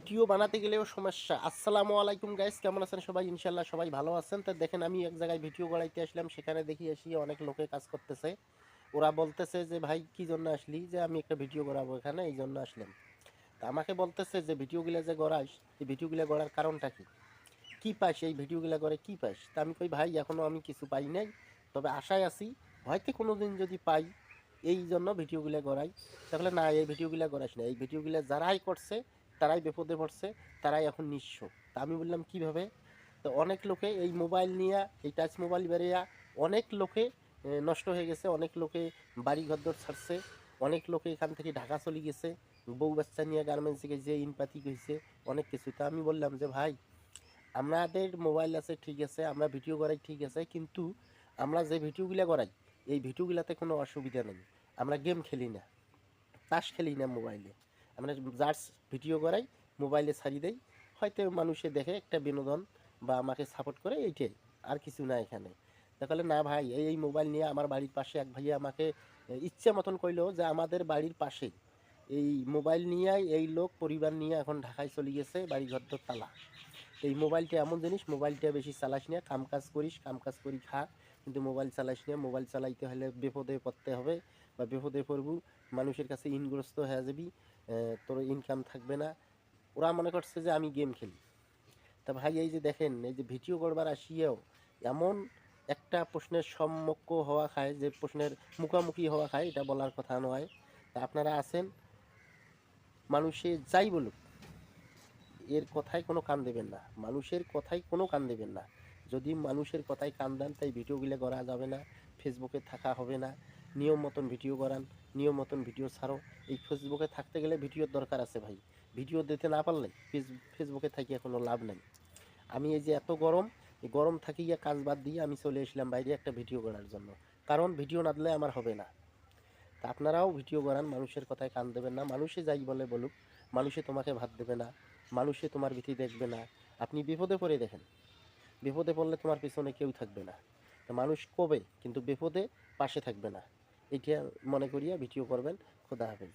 Video বানাতে গেলেও সমস্যা। আসসালামু আলাইকুম গাইস, কেমন আছেন সবাই? ইনশাল্লাহ সবাই ভালো আছেন। তো দেখেন, আমি এক জায়গায় ভিডিও বানাইতে আসলাম, সেখানে দেখি এসে অনেক লোকে কাজ করতেছে। ওরা বলতেছে যে ভাই কি জন্য আসলি? যে আমি একটা ভিডিও করাবো এখানে, এই জন্য আসলাম। তা আমাকে বলতেছে যে ভিডিওগুলো যে গড়াইস, এই ভিডিওগুলো গড়ার কারণটা কি? কি পাস এই ভিডিওগুলো করে, কি পাস? তা আমি কই ভাই এখনো আমি কিছু পাই নাই, তবে আশায় আছি হয়তো কোনো দিন যদি পাই, এই জন্য ভিডিওগুলো গড়াই। তাহলে না, এই ভিডিওগুলো গড়াইস না, এই ভিডিওগুলো যারাই করছে তারাই বিপদে পড়ছে, তারাই এখন নিঃস্ব। তা আমি বললাম কিভাবে? তো অনেক লোকে এই মোবাইল নিয়ে, এই টাচ মোবাইল বেরিয়ে অনেক লোকে নষ্ট হয়ে গেছে, অনেক লোকে বাড়ি ঘরদর ছাড়ছে, অনেক লোকে এখান থেকে ঢাকা চলে গেছে, বউ বাচ্চা নিয়ে গার্মেন্টসে গেছে, ইনপাতি হয়েছে, অনেক কিছু। তা আমি বললাম যে ভাই, আমাদের মোবাইল আছে ঠিক আছে, আমরা ভিডিও করাই ঠিক আছে, কিন্তু আমরা যে ভিডিওগুলো করাই এই ভিডিওগুলোতে কোনো অসুবিধা নেই। আমরা গেম খেলি না, তাস খেলি না মোবাইলে, আমরা জাস্ট ভিডিও করাই, মোবাইলে ছাড়ি দেই, হয়তো মানুষে দেখে একটা বিনোদন বা আমাকে সাপোর্ট করে, এইটাই, আর কিছু না এখানে। তাহলে না ভাই, এই মোবাইল নিয়ে আমার বাড়ির পাশে এক ভাইয়া আমাকে ইচ্ছে মতন কইলো যে আমাদের বাড়ির পাশে এই মোবাইল নিয়ে এই লোক পরিবার নিয়ে এখন ঢাকায় চলে গেছে, বাড়ি ঘর তো তালা। এই মোবাইলটা এমন জিনিস, মোবাইলটা বেশি চালাস না, কাম কাজ করিস, কাম কাজ করি খা, কিন্তু মোবাইল চালাইস না। মোবাইল চালাইতে হলে বিপদে পড়তে হবে, বা বিপদে পড়বো, মানুষের কাছে ঋণগ্রস্ত হয়ে যাবি, তোর ইনকাম থাকবে না। ওরা মনে করছে যে আমি গেম খেলি। তা ভাই, এই যে দেখেন, এই যে ভিডিও করবার আসিয়েও এমন একটা প্রশ্নের সম্মুখ হওয়া খায়, যে প্রশ্নের মুখোমুখি হওয়া খায়, এটা বলার কথা নয়। তা আপনারা আছেন, মানুষে যাই বলুক এর কথায় কোনো কান দেবেন না, মানুষের কথায় কোনো কান দেবেন না। যদি মানুষের কথায় কান দেন, তাই ভিডিওগুলো করা যাবে না, ফেসবুকে থাকা হবে না। নিয়ম মতন ভিডিও করান, নিয়ম মতন ভিডিও ছাড়ো। এই ফেসবুকে থাকতে গেলে ভিডিওর দরকার আছে ভাই, ভিডিও দিতে না পারলে ফেসবুকে থাকিয়ে কোনো লাভ নেই। আমি এই যে এত গরম, এই গরম থাকি গিয়ে কাজ বাদ দিয়ে আমি চলে এসলাম বাইরে একটা ভিডিও করার জন্য, কারণ ভিডিও না দিলে আমার হবে না। তা আপনারাও ভিডিও করান, মানুষের কথায় কান দেবেন না। মানুষে যাই বলে বলুক, মানুষে তোমাকে ভাত দেবে না, মানুষে তোমার ভীতি দেখবে না। আপনি বিপদে পড়ে দেখেন, বিপদে পড়লে তোমার পিছনে কেউ থাকবে না। তো মানুষ কবে কিন্তু বিপদে পাশে থাকবে না, এটা মনে করিয়া ভিডিও করবেন। খোদা হাফেজ।